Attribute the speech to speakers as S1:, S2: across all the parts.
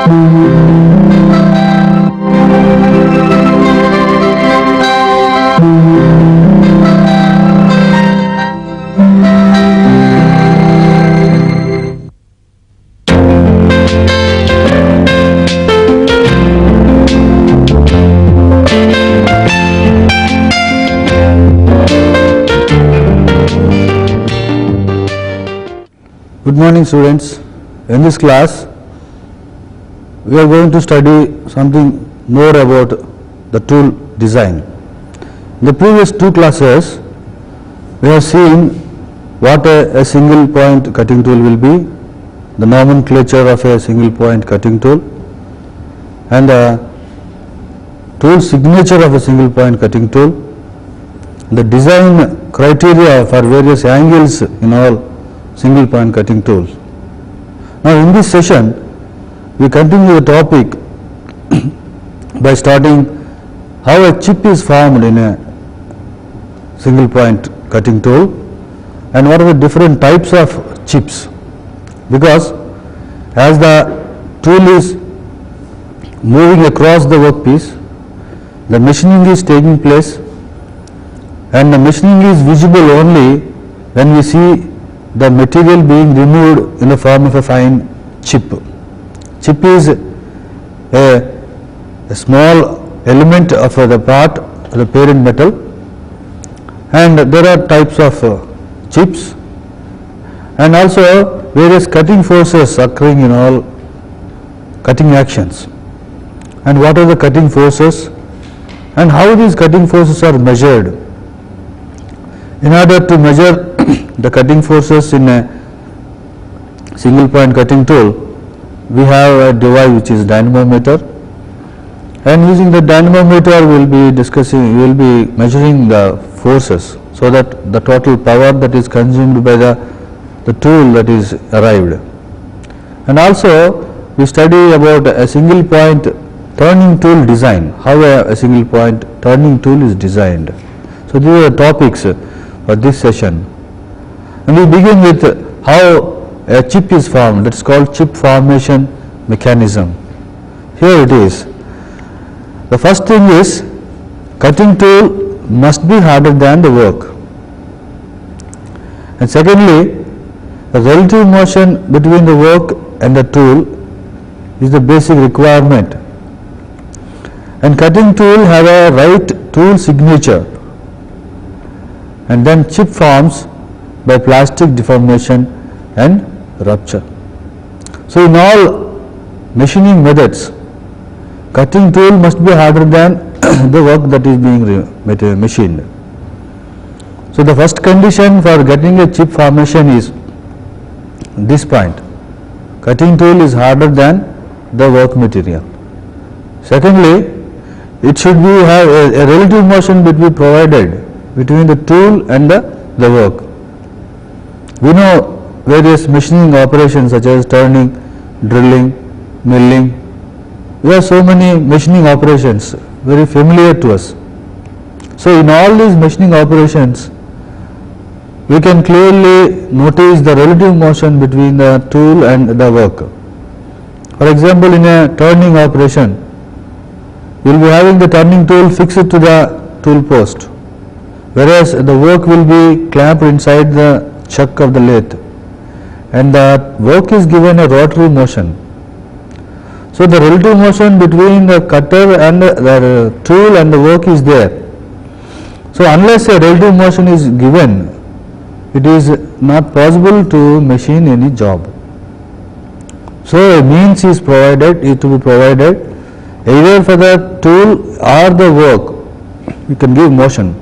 S1: Good morning, students. In this class, we are going to study something more about the tool design. In the previous two classes, we have seen what a single point cutting tool will be, the nomenclature of a single point cutting tool, and the tool signature of a single point cutting tool, the design criteria for various angles in all single point cutting tools. Now in this session we continue the topic by starting how a chip is formed in a single point cutting tool and what are the different types of chips, because as the tool is moving across the workpiece, the machining is taking place, and the machining is visible only when we see the material being removed in the form of a fine chip. Chip is a small element of the part of the parent metal, and there are types of chips and also various cutting forces occurring in all cutting actions. And what are the cutting forces and how these cutting forces are measured? In order to measure the cutting forces in a single point cutting tool, we have a device which is dynamometer, and using the dynamometer we will be measuring the forces so that the total power that is consumed by the tool that is arrived. And also we study about a single point turning tool design, how a single point turning tool is designed. So these are the topics for this session. And we begin with how a chip is formed. That is called chip formation mechanism. Here it is. The first thing is, cutting tool must be harder than the work. And secondly, the relative motion between the work and the tool is the basic requirement. And cutting tool have a right tool signature, and then chip forms by plastic deformation and rupture. So in all machining methods, cutting tool must be harder than the work that is being machined. So the first condition for getting a chip formation is this point: cutting tool is harder than the work material. Secondly, it should have a relative motion provided between the tool and the work. We know various machining operations such as turning, drilling, milling. We have so many machining operations very familiar to us. So in all these machining operations, we can clearly notice the relative motion between the tool and the work. For example, in a turning operation, you will be having the turning tool fixed to the tool post, whereas the work will be clamped inside the chuck of the lathe, and the work is given a rotary motion. So the relative motion between the cutter and the tool and the work is there. So unless a relative motion is given, it is not possible to machine any job. So a means is to be provided either for the tool or the work. You can give motion.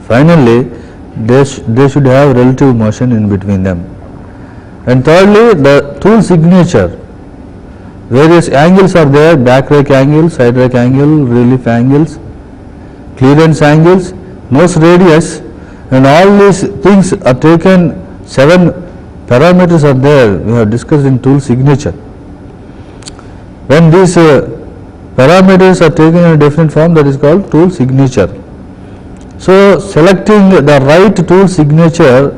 S1: Finally, they should have relative motion in between them. And thirdly, the tool signature. Various angles are there: back rake angle, side rake angle, relief angles, clearance angles, nose radius, and all these things are taken. 7 parameters are there, we have discussed in tool signature. When these parameters are taken in a different form, that is called tool signature. So selecting the right tool signature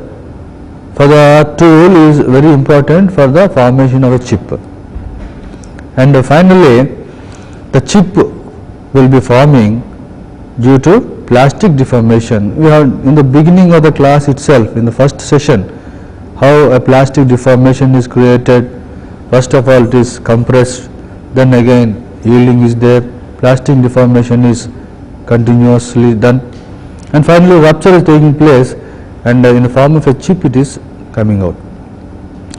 S1: for the tool is very important for the formation of a chip. and finally the chip will be forming due to plastic deformation. We have in the beginning of the class itself, in the first session, how a plastic deformation is created. First of all it is compressed, then again yielding is there, plastic deformation is continuously done, and finally rupture is taking place, and in the form of a chip it is coming out.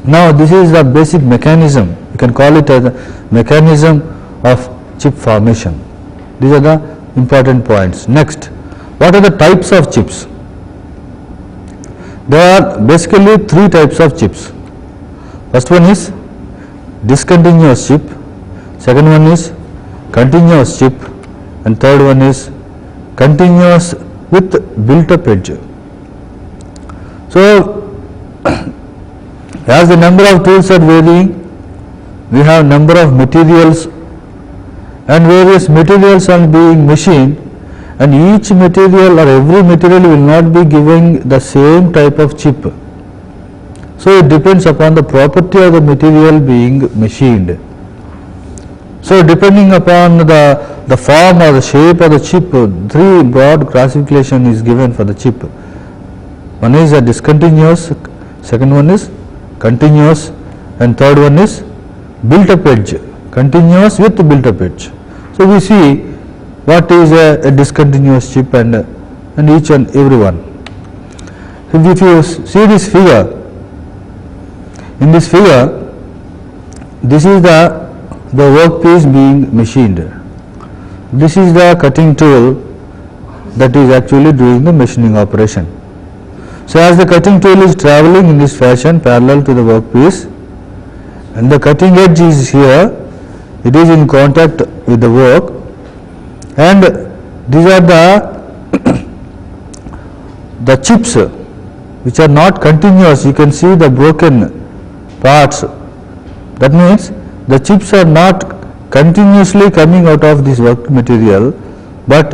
S1: Now this is the basic mechanism, you can call it as a mechanism of chip formation. These are the important points. Next, what are the types of chips? There are basically three types of chips. First one is discontinuous chip, second one is continuous chip, and third one is continuous with built up edge. So as the number of tools are varying, we have number of materials, and various materials are being machined, and each material or every material will not be giving the same type of chip. So it depends upon the property of the material being machined. So depending upon the form or the shape of the chip, three broad classification is given for the chip. One is a discontinuous, second one is continuous, and third one is built up edge, continuous with built up edge. So we see what is a discontinuous chip and each and every one. If you see this figure, in this figure, this is the workpiece being machined. This is the cutting tool that is actually doing the machining operation. So as the cutting tool is traveling in this fashion parallel to the workpiece, and the cutting edge is here, it is in contact with the work, and these are the chips which are not continuous. You can see the broken parts. That means the chips are not continuously coming out of this work material, but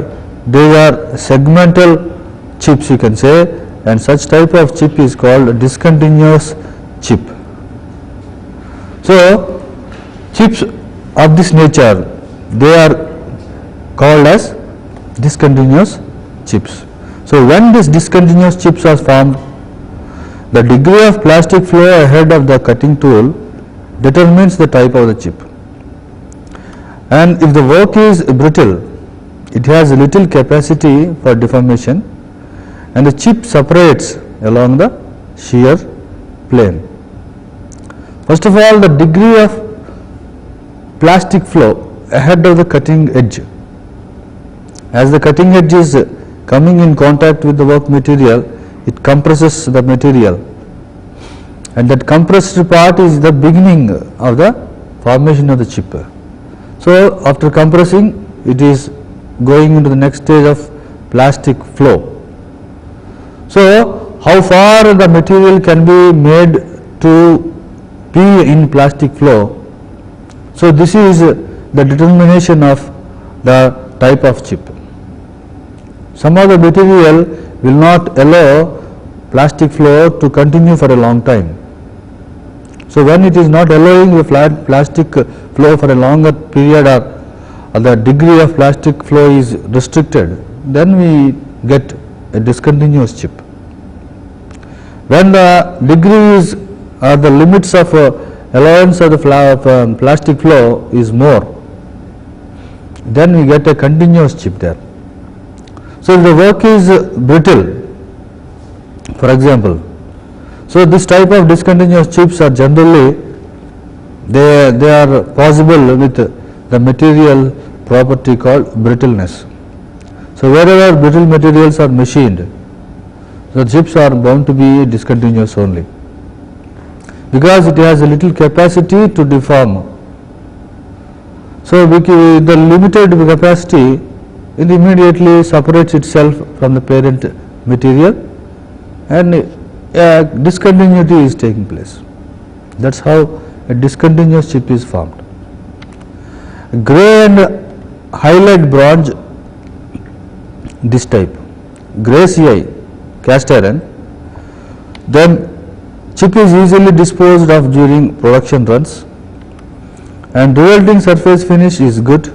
S1: they are segmental chips, you can say, and such type of chip is called a discontinuous chip. So chips of this nature, they are called as discontinuous chips. So when these discontinuous chips are formed, the degree of plastic flow ahead of the cutting tool determines the type of the chip. And if the work is brittle, it has little capacity for deformation, and the chip separates along the shear plane. First of all, the degree of plastic flow ahead of the cutting edge. As the cutting edge is coming in contact with the work material, it compresses the material, and that compressed part is the beginning of the formation of the chip. So after compressing, it is going into the next stage of plastic flow. So how far the material can be made to be in plastic flow? So this is the determination of the type of chip. Some of the material will not allow plastic flow to continue for a long time. So when it is not allowing the plastic flow for a longer period, or the degree of plastic flow is restricted, then we get a discontinuous chip. When the degrees or the limits of allowance of the plastic flow is more, then we get a continuous chip there. So if the work is brittle, for example, so this type of discontinuous chips are generally, they are possible with the material property called brittleness. So wherever brittle materials are machined, the chips are bound to be discontinuous only, because it has a little capacity to deform. So the limited capacity, it immediately separates itself from the parent material, and discontinuity is taking place. That's how a discontinuous chip is formed. Gray and highlight bronze, this type, gray CI, cast iron, then chip is easily disposed of during production runs. and resulting surface finish is good,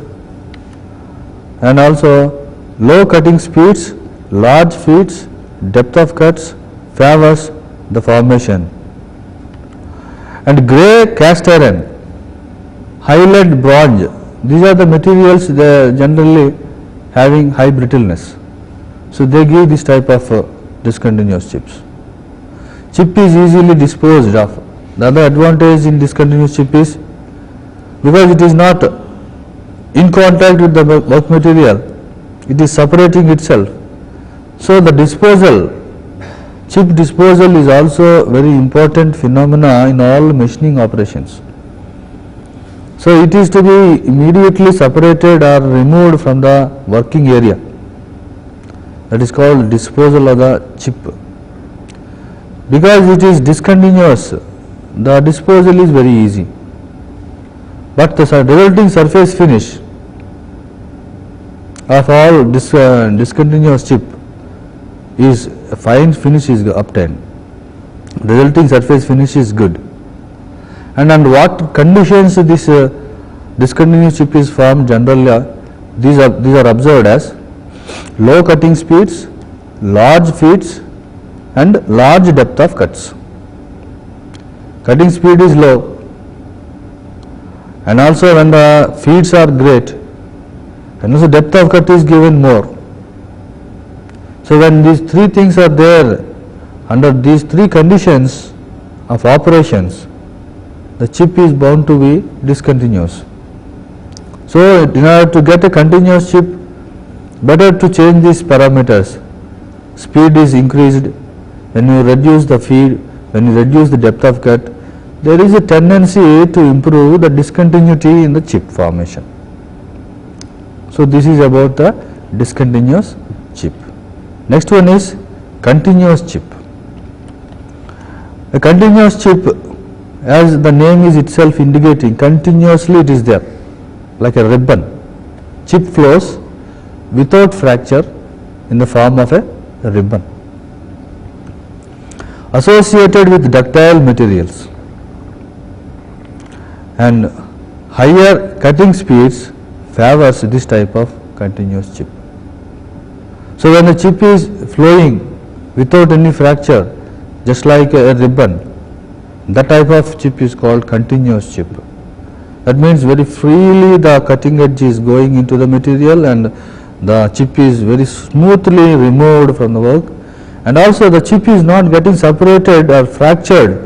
S1: and also low cutting speeds, large feeds, depth of cuts favors the formation. And grey cast iron, high lead bronze, these are the materials they are generally having high brittleness. So they give this type of discontinuous chips. Chip is easily disposed of. The other advantage in discontinuous chip is because it is not in contact with the work material, it is separating itself. So the disposal, chip disposal is also very important phenomena in all machining operations. So it is to be immediately separated or removed from the working area. That is called disposal of the chip. Because it is discontinuous, the disposal is very easy. But the resulting surface finish of all discontinuous chip is a fine finish is obtained. Resulting surface finish is good. And under what conditions this discontinuous chip is formed, generally these are observed as low cutting speeds, large feeds, and large depth of cuts. Cutting speed is low, and also when the feeds are great, and also depth of cut is given more. So when these three things are there, under these three conditions of operations, the chip is bound to be discontinuous. So in order to get a continuous chip, better to change these parameters. Speed is increased, when you reduce the feed, when you reduce the depth of cut, there is a tendency to improve the discontinuity in the chip formation. So this is about the discontinuous chip. Next one is continuous chip. A continuous chip, as the name is itself indicating, continuously it is there, like a ribbon. Chip flows without fracture in the form of a ribbon. Associated with ductile materials, and higher cutting speeds favors this type of continuous chip. So when the chip is flowing without any fracture, just like a ribbon, that type of chip is called continuous chip. That means very freely the cutting edge is going into the material and the chip is very smoothly removed from the work, and also the chip is not getting separated or fractured.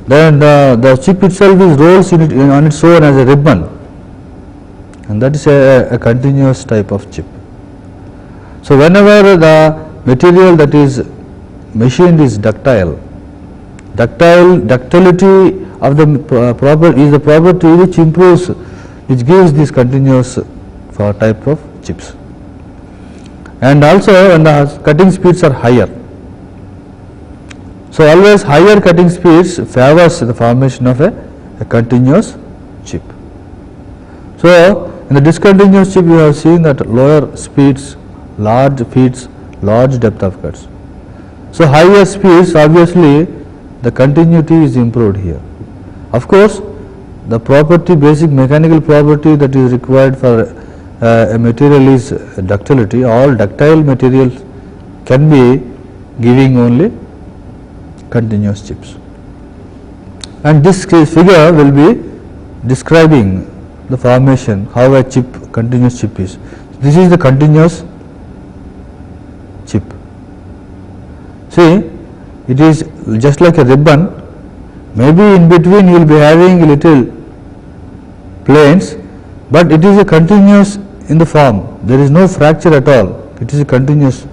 S1: Then the chip itself is rolls in it, on its own as a ribbon, and that is a continuous type of chip. So whenever the material that is machined is ductile, ductility of the property which improves, which gives this continuous type of chips. And also when the cutting speeds are higher, so always higher cutting speeds favors the formation of a continuous chip. So in the discontinuous chip, you have seen that lower speeds, large feeds, large depth of cuts. So higher speeds, obviously the continuity is improved here. Of course, the property, basic mechanical property that is required for a material is ductility. All ductile materials can be giving only continuous chips. And this figure will be describing the formation, how a chip, continuous chip is. This is the continuous chip. See, it is just like a ribbon. Maybe in between you will be having little planes, but it is a continuous in the form. There is no fracture at all. It is a continuous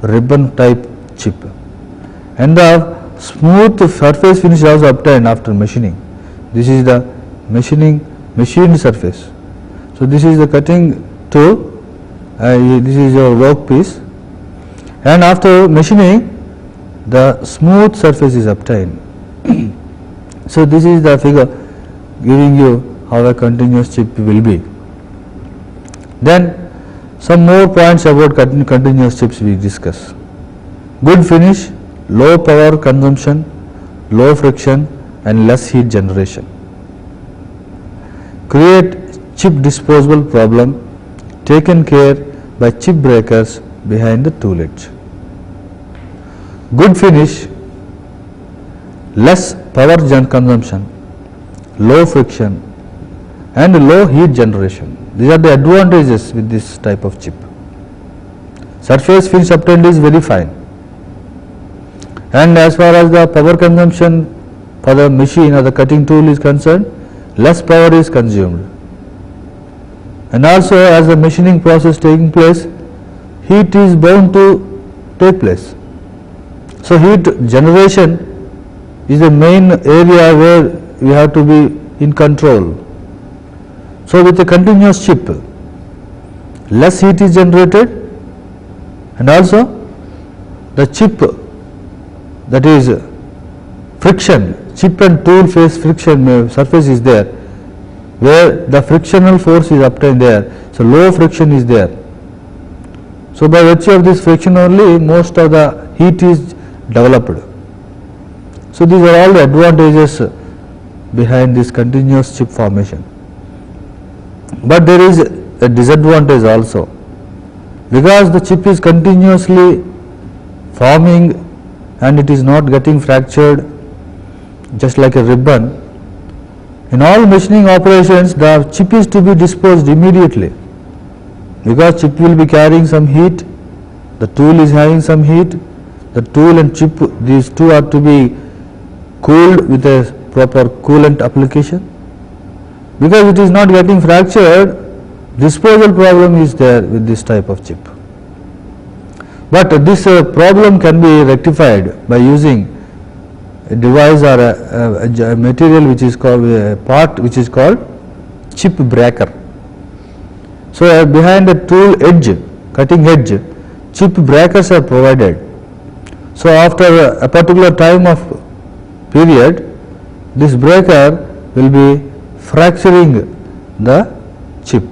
S1: ribbon type chip. And the smooth surface finish is also obtained after machining. This is the machined surface. So this is the cutting tool. This is your work piece. And after machining, the smooth surface is obtained. So this is the figure giving you how a continuous chip will be. Then some more points about continuous chips we discuss. Good finish, low power consumption, low friction and less heat generation. create chip disposal problem taken care by chip breakers behind the tool edge. Good finish, less power consumption, low friction and low heat generation. These are the advantages with this type of chip. Surface finish obtained is very fine, and as far as the power consumption for the machine or the cutting tool is concerned, less power is consumed, and also as the machining process taking place, heat is bound to take place. So heat generation is the main area where we have to be in control. So with a continuous chip, less heat is generated, and also the chip, that is friction, chip and tool face friction surface is there, where the frictional force is obtained there, so low friction is there. So by virtue of this friction only, most of the heat is developed. So these are all the advantages behind this continuous chip formation. But there is a disadvantage also, because the chip is continuously forming and it is not getting fractured just like a ribbon. In all machining operations, the chip is to be disposed immediately, because chip will be carrying some heat, the tool is having some heat, the tool and chip, these two are to be cooled with a proper coolant application. Because it is not getting fractured, disposal problem is there with this type of chip. But this problem can be rectified by using a device or a material which is called a part which is called chip breaker. So behind the tool edge, cutting edge, chip breakers are provided. So after a particular time of period, this breaker will be fracturing the chip,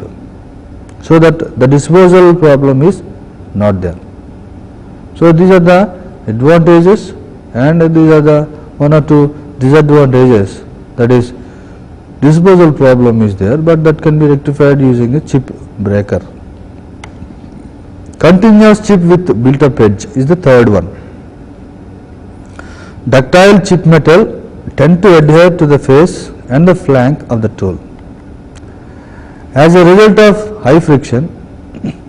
S1: so that the disposal problem is not there. So these are the advantages, and these are the one or two disadvantages, that is disposal problem is there, but that can be rectified using a chip breaker. Continuous chip with built up edge is the third one. Ductile chip metal tend to adhere to the face and the flank of the tool. As a result of high friction,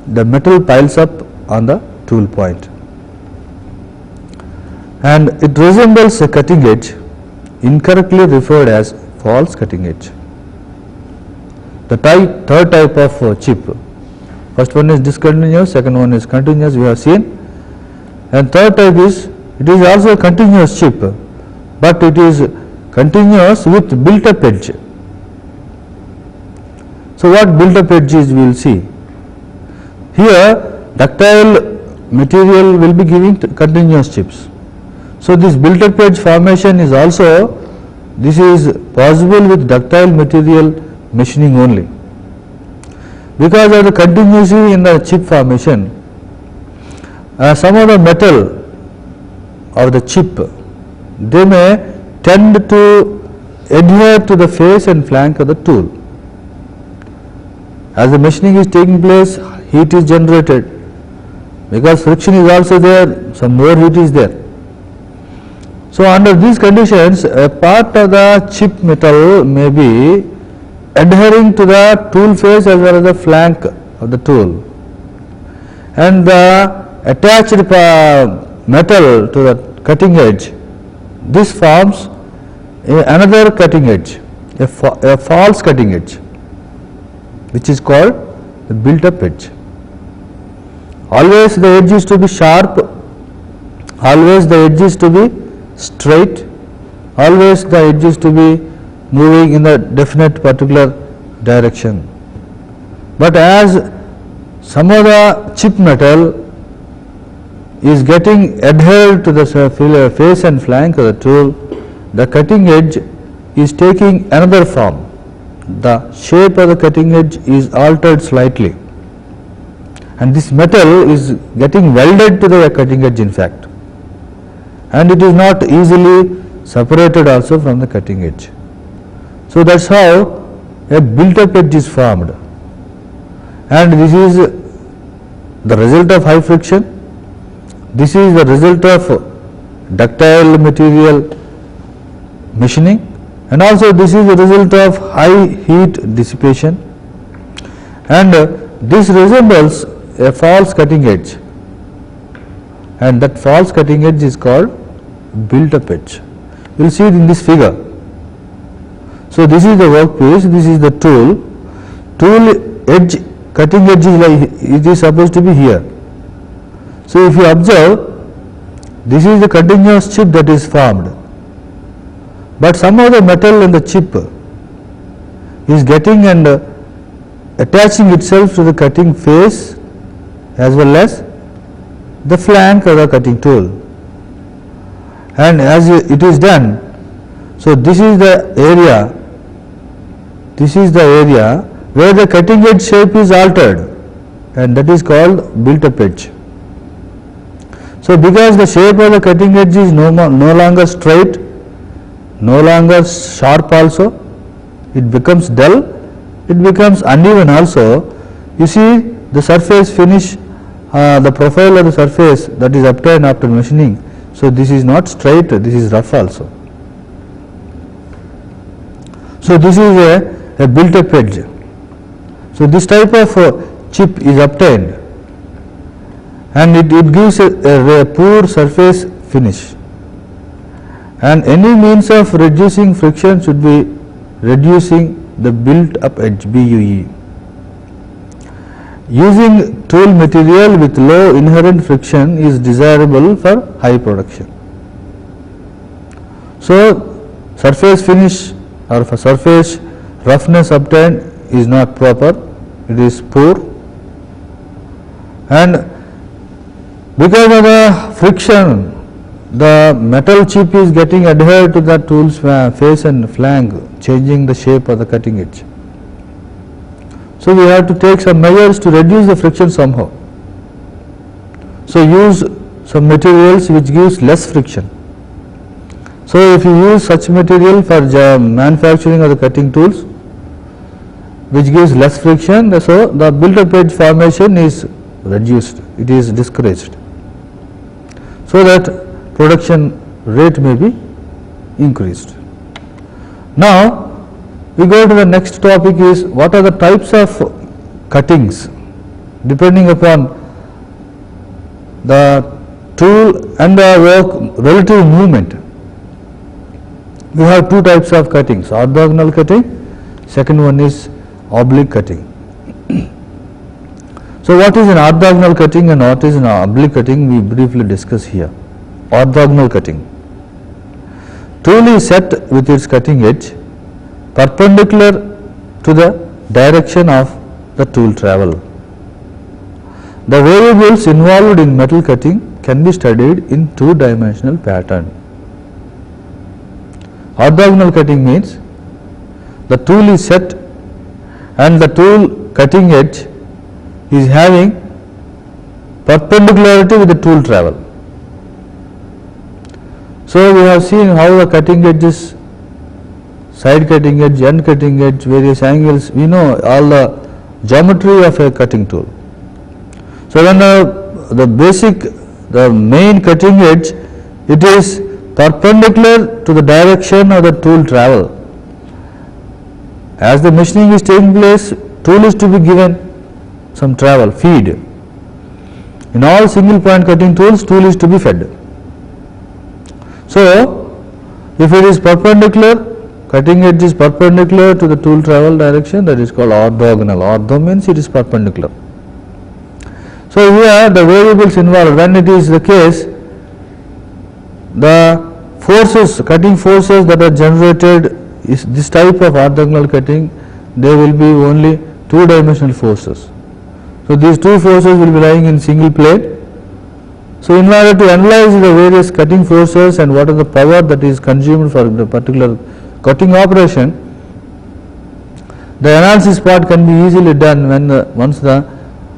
S1: the metal piles up on the tool point, and it resembles a cutting edge, incorrectly referred as false cutting edge. The third type of chip, first one is discontinuous, second one is continuous, we have seen, and third type is, it is also a continuous chip, but it is continuous with built up edge. So what built up edge is, we will see. Here ductile material will be giving continuous chips. So this built up edge formation is also, this is possible with ductile material machining only. Because of the continuity in the chip formation, some of the metal of the chip, they may tend to adhere to the face and flank of the tool. As the machining is taking place, heat is generated, because friction is also there, some more heat is there. So under these conditions, a part of the chip metal may be adhering to the tool face as well as the flank of the tool, and the attached metal to the cutting edge, this forms another cutting edge, a false cutting edge, which is called the built up edge. Always the edge is to be sharp, always the edge is to be straight, always the edge is to be moving in a definite particular direction. But as some of the chip metal is getting adhered to the face and flank of the tool, the cutting edge is taking another form. The shape of the cutting edge is altered slightly, and this metal is getting welded to the cutting edge in fact, and it is not easily separated also from the cutting edge. So that's how a built-up edge is formed, and this is the result of high friction. This is the result of ductile material machining, and also this is the result of high heat dissipation, and this resembles a false cutting edge, and that false cutting edge is called built-up edge. You will see it in this figure. So this is the workpiece, this is the tool. Tool edge, cutting edge is like, it is supposed to be here. So if you observe, this is the continuous chip that is formed, but somehow the metal in the chip is getting and attaching itself to the cutting face as well as the flank of the cutting tool, and as it is done, so this is the area, where the cutting edge shape is altered, and that is called built-up edge. So because the shape of the cutting edge is no longer straight, no longer sharp also, it becomes dull, it becomes uneven also. You see the surface finish, the profile of the surface that is obtained after machining. So this is not straight, this is rough also. So this is a built-up edge. So this type of chip is obtained, and it gives a poor surface finish, and any means of reducing friction should be reducing the built-up edge, BUE. Using tool material with low inherent friction is desirable for high production. So surface finish or for surface roughness obtained is not proper, it is poor, and because of the friction the metal chip is getting adhered to the tool's face and flank, changing the shape of the cutting edge. So we have to take some measures to reduce the friction somehow. So use some materials which gives less friction. So if you use such material for manufacturing of the cutting tools which gives less friction, so the built-up edge formation is reduced, it is discouraged, so that production rate may be increased. Now we go to the next topic, is what are the types of cuttings depending upon the tool and the work relative movement. We have two types of cuttings, orthogonal cutting, second one is oblique cutting. So what is an orthogonal cutting and what is an oblique cutting, we briefly discuss here. Orthogonal cutting. Tool is set with its cutting edge perpendicular to the direction of the tool travel. The variables involved in metal cutting can be studied in two-dimensional pattern. Orthogonal cutting means the tool is set and the tool cutting edge is having perpendicularity with the tool travel. So we have seen how the cutting edges, side cutting edge, end cutting edge, various angles, we know all the geometry of a cutting tool. So when the main cutting edge, it is perpendicular to the direction of the tool travel. As the machining is taking place, tool is to be given some travel, feed. In all single point cutting tools, tool is to be fed. So if it is perpendicular, cutting edge is perpendicular to the tool travel direction, that is called orthogonal. Ortho means it is perpendicular. So here the variables involved, when it is the case, the forces, cutting forces that are generated is this type of orthogonal cutting, they will be only two-dimensional forces. So these two forces will be lying in single plane. So in order to analyze the various cutting forces and what are the power that is consumed for the particular cutting operation, the analysis part can be easily done when once the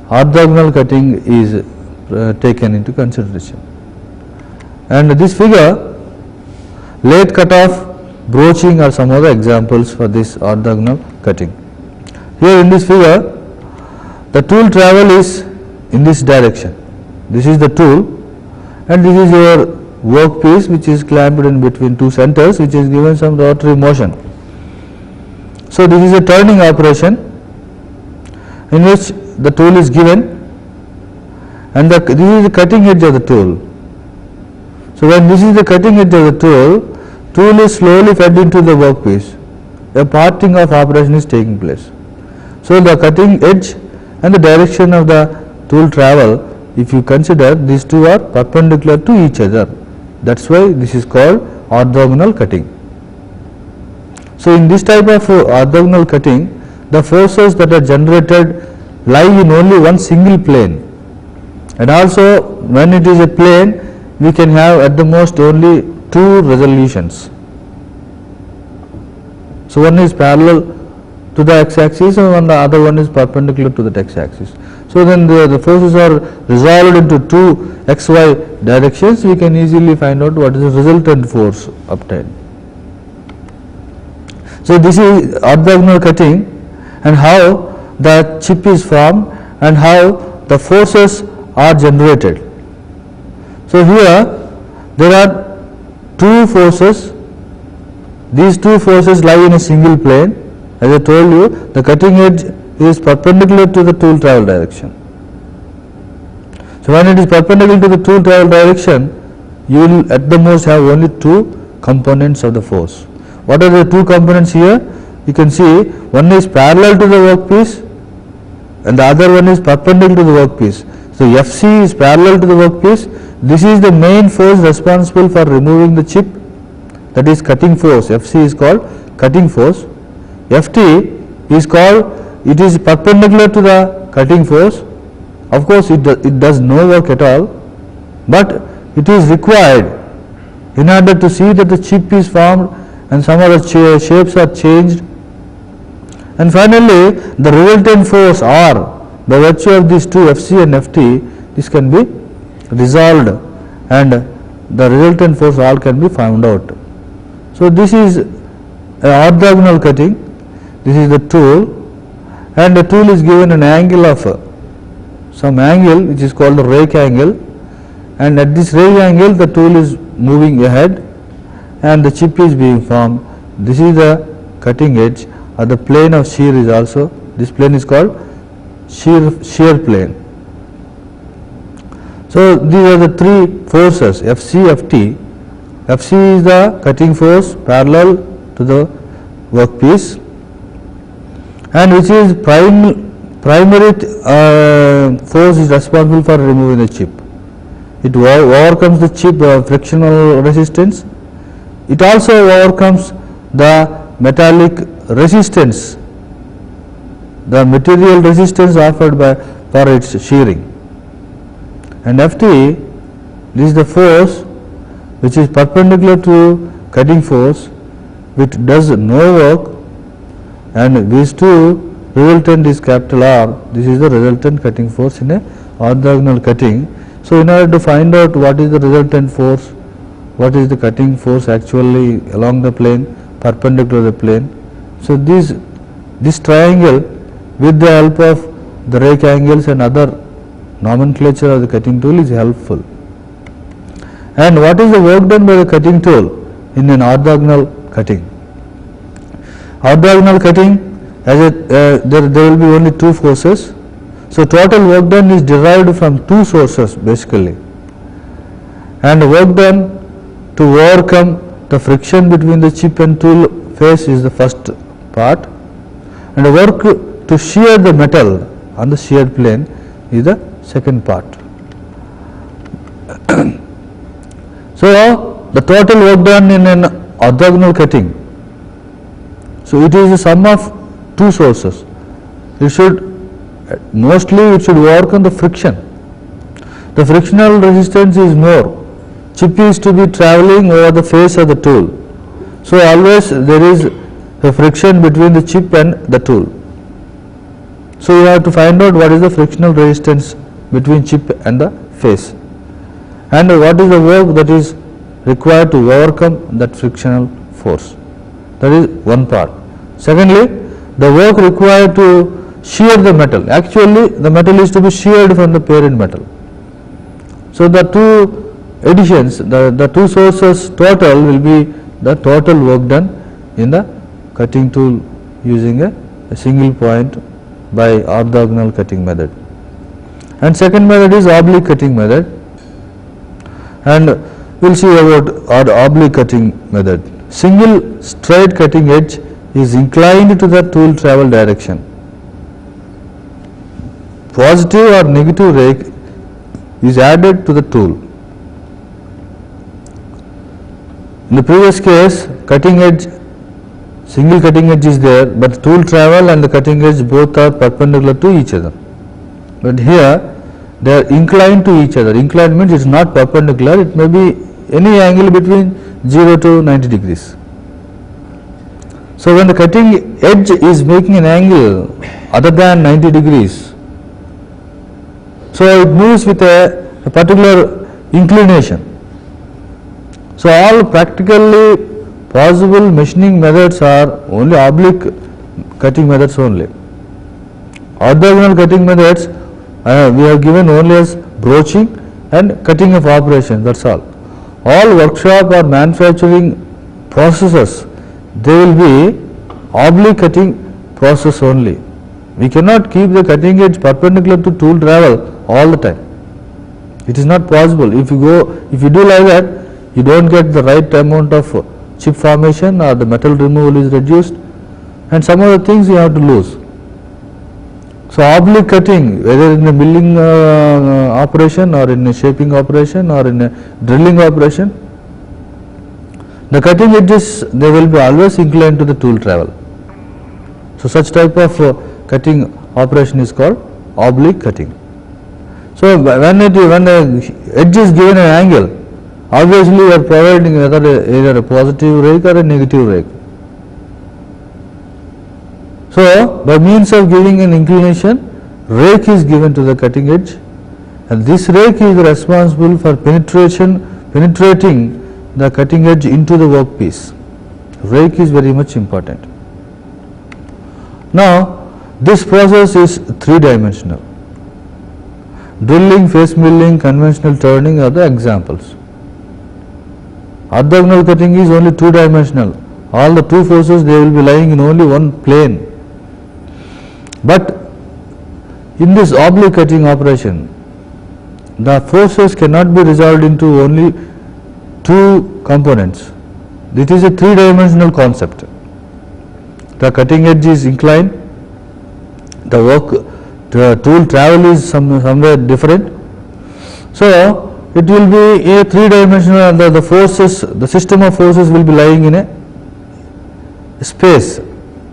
S1: orthogonal cutting is taken into consideration. And this figure, lathe cutoff broaching or some other examples for this orthogonal cutting. Here in this figure, the tool travel is in this direction. This is the tool, and this is your workpiece which is clamped in between two centers, which is given some rotary motion. So this is a turning operation in which the tool is given, and this is the cutting edge of the tool. So when this is the cutting edge of the tool is slowly fed into the workpiece. A parting of operation is taking place. So the cutting edge and the direction of the tool travel, if you consider, these two are perpendicular to each other. That's why this is called orthogonal cutting. So in this type of orthogonal cutting, the forces that are generated lie in only one single plane, and also when it is a plane, we can have at the most only two resolutions. So one is parallel to the x-axis and the other one is perpendicular to the x-axis. So then the forces are resolved into two xy directions. We can easily find out what is the resultant force obtained. So this is orthogonal cutting, and how the chip is formed and how the forces are generated. So here there are two forces. These two forces lie in a single plane. As I told you, the cutting edge is perpendicular to the tool travel direction. So when it is perpendicular to the tool travel direction, you will at the most have only two components of the force. What are the two components here? You can see one is parallel to the workpiece and the other one is perpendicular to the workpiece. So Fc is parallel to the workpiece. This is the main force responsible for removing the chip, that is cutting force. Fc is called cutting force. Ft is called, it is perpendicular to the cutting force. Of course it does no work at all, but it is required in order to see that the chip is formed and some other shapes are changed. And finally the resultant force R, by virtue of these two Fc and Ft, this can be resolved and the resultant force R can be found out. So this is orthogonal cutting. This is the tool, and the tool is given an angle of some angle which is called the rake angle, and at this rake angle the tool is moving ahead and the chip is being formed. This is the cutting edge, or the plane of shear is also, this plane is called shear plane. So these are the three forces, Fc, Ft. Fc is the cutting force parallel to the workpiece, and which is primary force is responsible for removing the chip. It overcomes the chip frictional resistance. It also overcomes the metallic resistance, the material resistance offered for its shearing. And Ft, this is the force which is perpendicular to cutting force, which does no work, and these two resultant is capital R. This is the resultant cutting force in a orthogonal cutting. So in order to find out what is the resultant force, what is the cutting force actually along the plane, perpendicular to the plane, so this triangle with the help of the rake angles and other nomenclature of the cutting tool is helpful. And what is the work done by the cutting tool in an orthogonal cutting? Orthogonal cutting, there will be only two forces. So total work done is derived from two sources basically, and work done to overcome the friction between the chip and tool face is the first part, and the work to shear the metal on the sheared plane is the second part. So the total work done in an orthogonal cutting, so it is a sum of two sources. It should work on the friction. The frictional resistance is more. Chip is to be traveling over the face of the tool, so always there is a friction between the chip and the tool. So you have to find out what is the frictional resistance between chip and the face, and what is the work that is required to overcome that frictional force. That is one part. Secondly, the work required to shear the metal. Actually, the metal is to be sheared from the parent metal. So the two additions, the two sources total will be the total work done in the cutting tool using a single point by orthogonal cutting method. And second method is oblique cutting method, and we will see about our oblique cutting method. Single straight cutting edge is inclined to the tool travel direction. Positive or negative rake is added to the tool. In the previous case, cutting edge, single cutting edge is there, but tool travel and the cutting edge both are perpendicular to each other. But here they are inclined to each other. Inclined means it is not perpendicular, it may be any angle between 0 to 90 degrees. So when the cutting edge is making an angle other than 90 degrees, so it moves with a particular inclination. So all practically possible machining methods are only oblique cutting methods only. Orthogonal cutting methods we have given only as broaching and cutting of operation, that's all. All workshop or manufacturing processes, they will be oblique cutting process only. We cannot keep the cutting edge perpendicular to tool travel all the time. It is not possible. If you do like that, you don't get the right amount of chip formation, or the metal removal is reduced, and some other things you have to lose. So oblique cutting, whether in a milling operation or in a shaping operation or in a drilling operation, the cutting edges, they will be always inclined to the tool travel. So such type of cutting operation is called oblique cutting. So when the edge is given an angle, obviously you are providing either a positive rake or a negative rake. So by means of giving an inclination, rake is given to the cutting edge, and this rake is responsible for penetrating the cutting edge into the workpiece. Rake is very much important. Now this process is three-dimensional. Drilling, face milling, conventional turning are the examples. Orthogonal cutting is only two-dimensional. All the two forces, they will be lying in only one plane. But in this oblique cutting operation, the forces cannot be resolved into only two components. It is a three-dimensional concept. The cutting edge is inclined, the tool travel is somewhere different. So it will be a three-dimensional, and the forces, the system of forces will be lying in a space.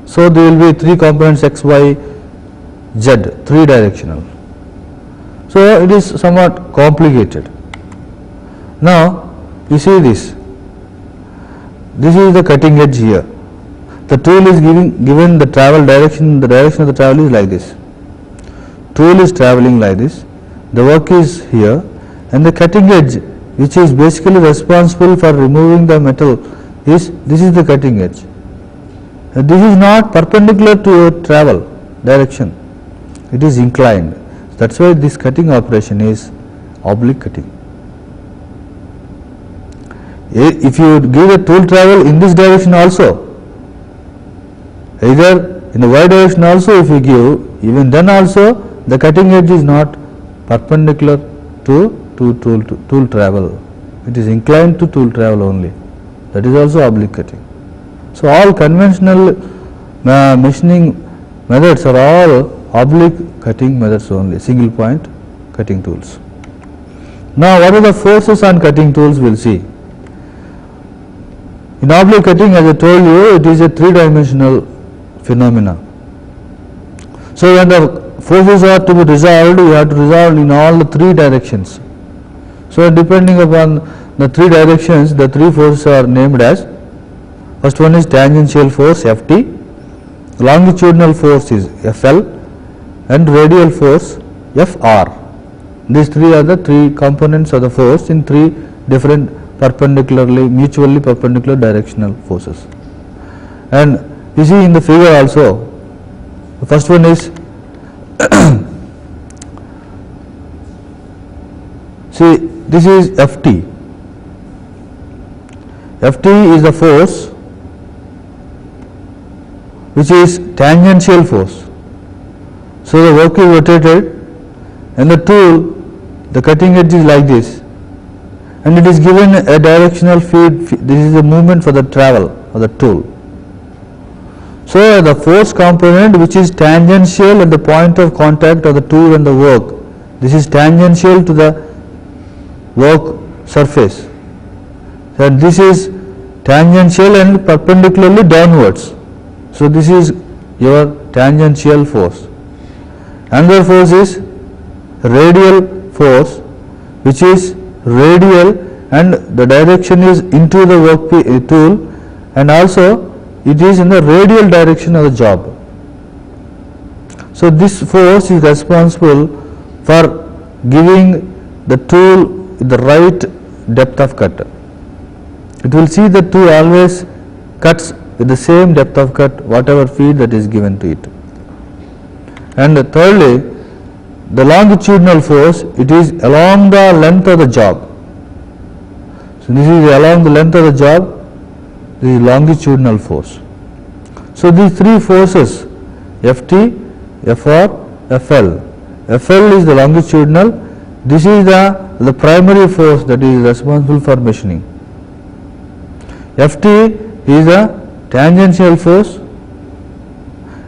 S1: So there will be three components x, y, z, three-directional. So it is somewhat complicated. Now you see this. This is the cutting edge here. The tool is given the travel direction. The direction of the travel is like this. Tool is traveling like this. The work is here, and the cutting edge, which is basically responsible for removing the metal, this is the cutting edge. This is not perpendicular to your travel direction. It is inclined. That's why this cutting operation is oblique cutting. If you give a tool travel in this direction also, either in the y direction also, if you give, even then also the cutting edge is not perpendicular to tool travel. It is inclined to tool travel only. That is also oblique cutting. So all conventional machining methods are all oblique cutting methods only, single point cutting tools. Now what are the forces on cutting tools, we will see. In oblique cutting, as I told you, it is a three-dimensional phenomena. So when the forces are to be resolved, you have to resolve in all the three directions. So depending upon the three directions, the three forces are named as, first one is tangential force Ft, longitudinal force is Fl, and radial force Fr. These three are the three components of the force in three different mutually perpendicular directional forces. And you see in the figure also, the first one is see, this is Ft. Ft is the force which is tangential force. So the work is rotated and the tool, the cutting edge is like this, and it is given a directional feed. This is the movement for the travel of the tool. So the force component which is tangential at the point of contact of the tool and the work, this is tangential to the work surface, and this is tangential and perpendicularly downwards. So this is your tangential force. Another force is radial force, which is radial and the direction is into the work tool, and also it is in the radial direction of the job. So this force is responsible for giving the tool the right depth of cut. It will see the tool always cuts with the same depth of cut whatever feed that is given to it. And thirdly, the longitudinal force, it is along the length of the job. So this is along the length of the job, the longitudinal force. So these three forces, Ft, Fr, Fl. Fl is the longitudinal. This is the primary force that is responsible for machining. Ft is the tangential force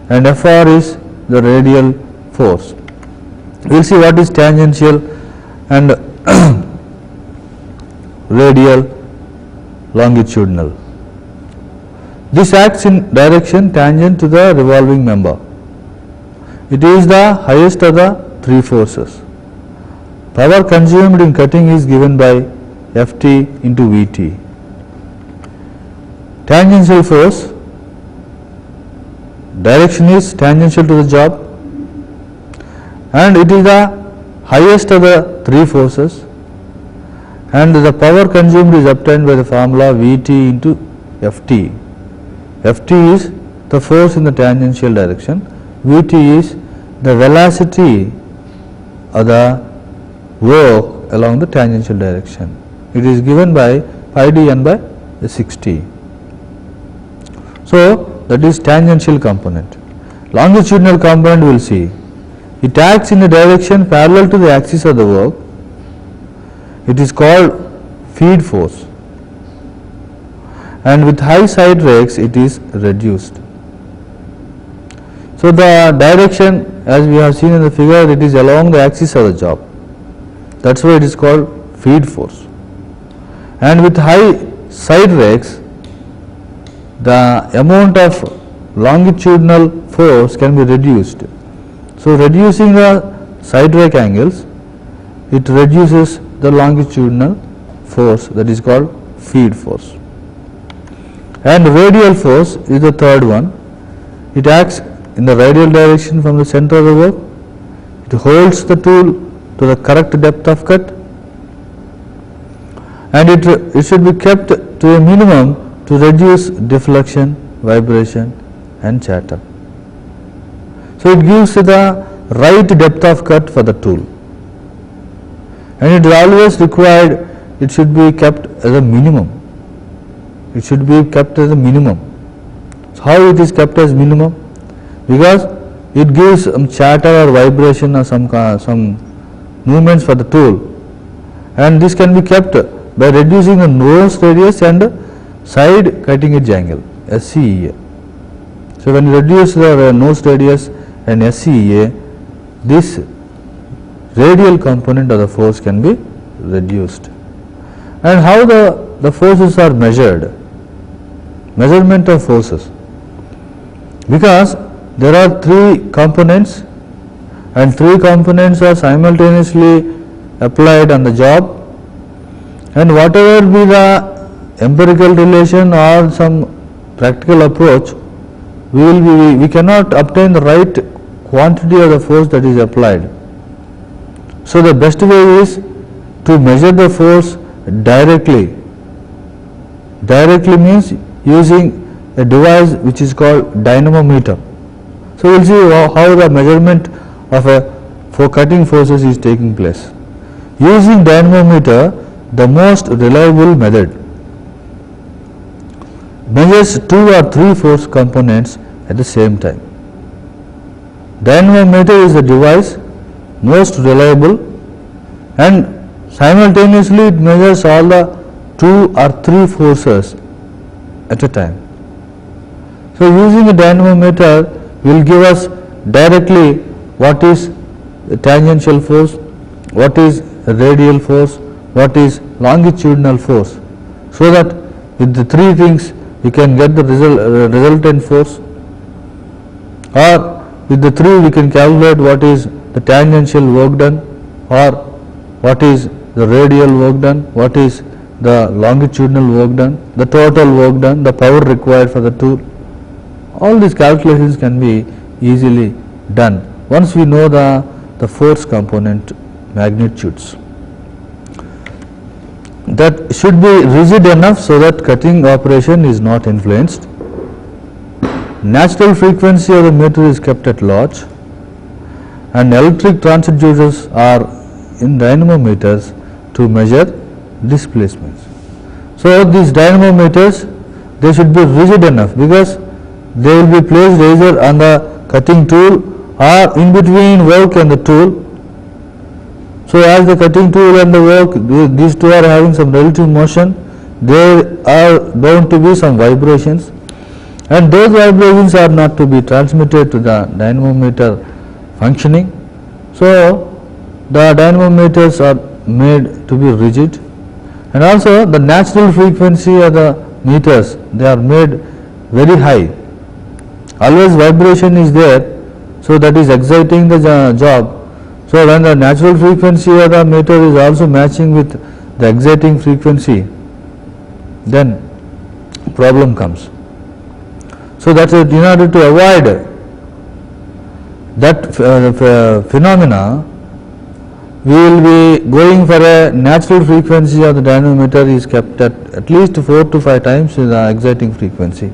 S1: and Fr is the radial force. We will see what is tangential and radial, longitudinal. This acts in direction tangent to the revolving member. It is the highest of the three forces. Power consumed in cutting is given by Ft into Vt. Tangential force, direction is tangential to the job, and it is the highest of the three forces, and the power consumed is obtained by the formula Vt into Ft. Ft is the force in the tangential direction, Vt is the velocity of the work along the tangential direction. It is given by pi d n by 60. So that is tangential component. Longitudinal component we will see. It acts in a direction parallel to the axis of the work. It is called feed force, and with high side rakes it is reduced. So the direction, as we have seen in the figure, it is along the axis of the job. That is why it is called feed force. And with high side rakes, the amount of longitudinal force can be reduced. So reducing the side rake angles, it reduces the longitudinal force, that is called feed force. And radial force is the third one. It acts in the radial direction from the center of the work. It holds the tool to the correct depth of cut, and it should be kept to a minimum to reduce deflection, vibration and chatter. So it gives the right depth of cut for the tool, and it is always required, it should be kept as a minimum. It should be kept as a minimum. So how it is kept as minimum? Because it gives some chatter or vibration or some movements for the tool, and this can be kept by reducing the nose radius and side cutting edge angle, SCEA. So when you reduce the nose radius and SCEA, this radial component of the force can be reduced. And how the forces are measured? Measurement of forces. Because there are three components, and three components are simultaneously applied on the job, and whatever be the empirical relation or some practical approach, we cannot obtain the right quantity of the force that is applied. So the best way is to measure the force directly. Directly means using a device which is called dynamometer. So we will see how the measurement of for cutting forces is taking place. Using dynamometer, the most reliable method measures 2 or 3 force components at the same time. Dynamometer is the device most reliable, and simultaneously it measures all the 2 or 3 forces at a time. So using a dynamometer will give us directly what is the tangential force, what is radial force, what is longitudinal force, so that with the 3 things we can get the resultant force, or with the 3 we can calculate what is the tangential work done, or what is the radial work done, what is the longitudinal work done, the total work done, the power required for the tool. All these calculations can be easily done once we know the force component magnitudes. That should be rigid enough so that cutting operation is not influenced. Natural frequency of the meter is kept at large, and electric transducers are in dynamometers to measure displacements. So these dynamometers, they should be rigid enough, because they will be placed either on the cutting tool or in between work and the tool. So as the cutting tool and the work, these two are having some relative motion, there are bound to be some vibrations, and those vibrations are not to be transmitted to the dynamometer functioning. So the dynamometers are made to be rigid, and also the natural frequency of the meters, they are made very high. Always vibration is there, so that is exciting the job. So when the natural frequency of the meter is also matching with the exciting frequency, then problem comes. So that's it. In order to avoid that phenomena, we will be going for a natural frequency of the dynamometer is kept at least 4 to 5 times the exciting frequency,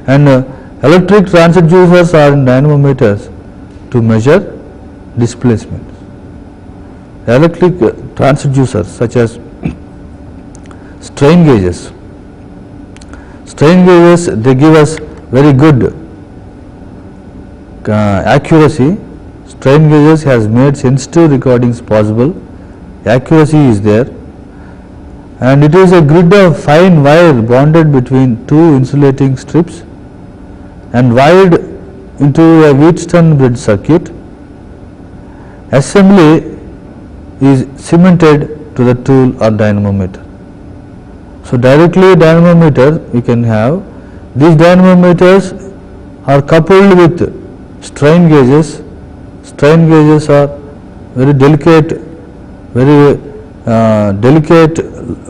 S1: and electric transducers are in dynamometers to measure displacements. Electric transducers such as strain gauges. Strain gauges, they give us very good accuracy. Strain gauges has made sensitive recordings possible. Accuracy is there, and it is a grid of fine wire bonded between 2 insulating strips and wired into a Wheatstone bridge circuit. Assembly is cemented to the tool or dynamometer. So directly dynamometer we can have. These dynamometers are coupled with strain gauges. Strain gauges are very delicate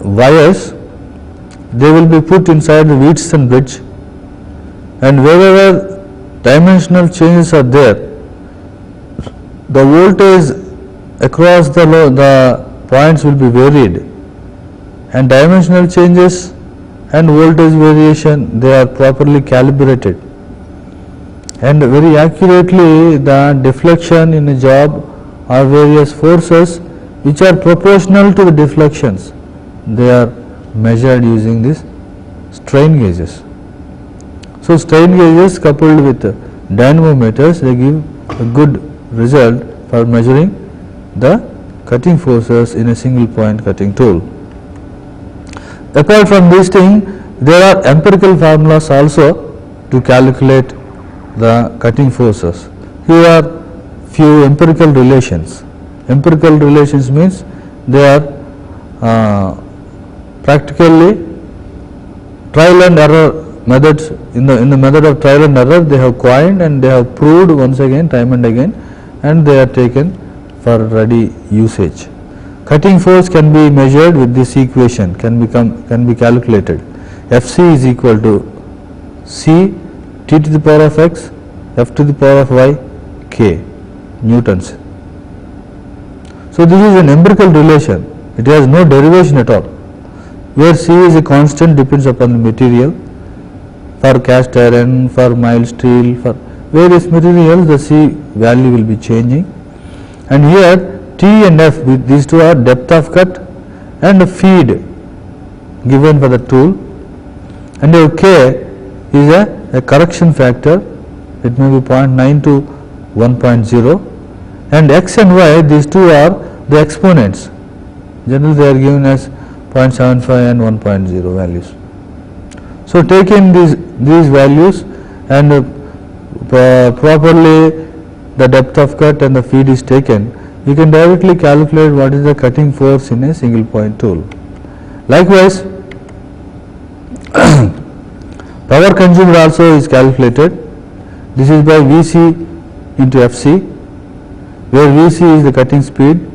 S1: wires. They will be put inside the Wheatstone bridge, and wherever dimensional changes are there, the voltage across the points will be varied, and dimensional changes and voltage variation, they are properly calibrated, and very accurately the deflection in a job or various forces which are proportional to the deflections, they are measured using these strain gauges. So strain gauges coupled with dynamometers, they give a good result for measuring the cutting forces in a single point cutting tool. Apart from this thing, there are empirical formulas also to calculate the cutting forces. Here are few empirical relations. Empirical relations means they are practically trial and error methods. In the method of trial and error, they have coined and they have proved once again, time and again, and they are taken for ready usage. Cutting force can be measured with this equation, can be calculated. Fc is equal to C T to the power of x, F to the power of y, K newtons. So this is an empirical relation. It has no derivation at all. Where C is a constant, depends upon the material, for cast iron, for mild steel, for various materials the C value will be changing. And here T and F, these two are depth of cut and feed given for the tool, and your K is a correction factor, it may be 0.9 to 1.0, and X and Y, these two are the exponents, generally they are given as 0.75 and 1.0 values. So taking these values and properly the depth of cut and the feed is taken, you can directly calculate what is the cutting force in a single point tool. Likewise, power consumed also is calculated. This is by Vc into Fc, where Vc is the cutting speed.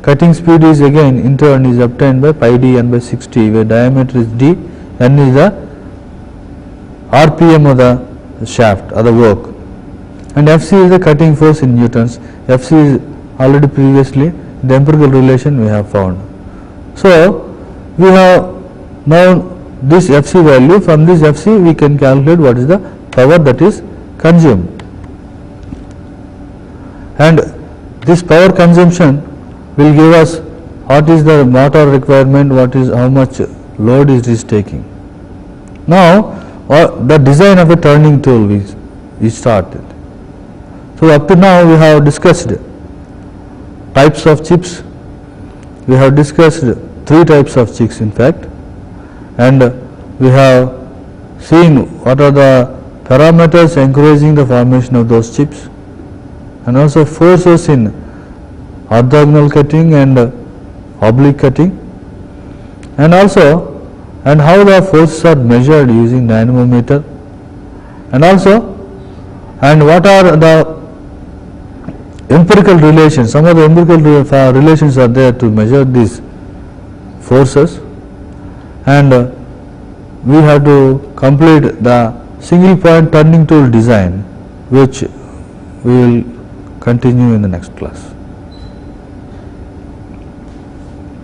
S1: Cutting speed is again in turn is obtained by pi d n by 60, where diameter is d, n is the RPM of the shaft or the work, and Fc is the cutting force in newtons. Fc is already previously the empirical relation we have found. So we have now this Fc value. From this Fc we can calculate what is the power that is consumed, and this power consumption will give us what is the motor requirement, what is how much load it is taking. Now the design of a turning tool is started. So up to now we have discussed types of chips, we have discussed 3 types of chips in fact, and we have seen what are the parameters encouraging the formation of those chips, and also forces in orthogonal cutting and oblique cutting, and also how the forces are measured using dynamometer, and also what are the empirical relations, some of the empirical relations are there to measure these forces, and we have to complete the single point turning tool design, which we will continue in the next class.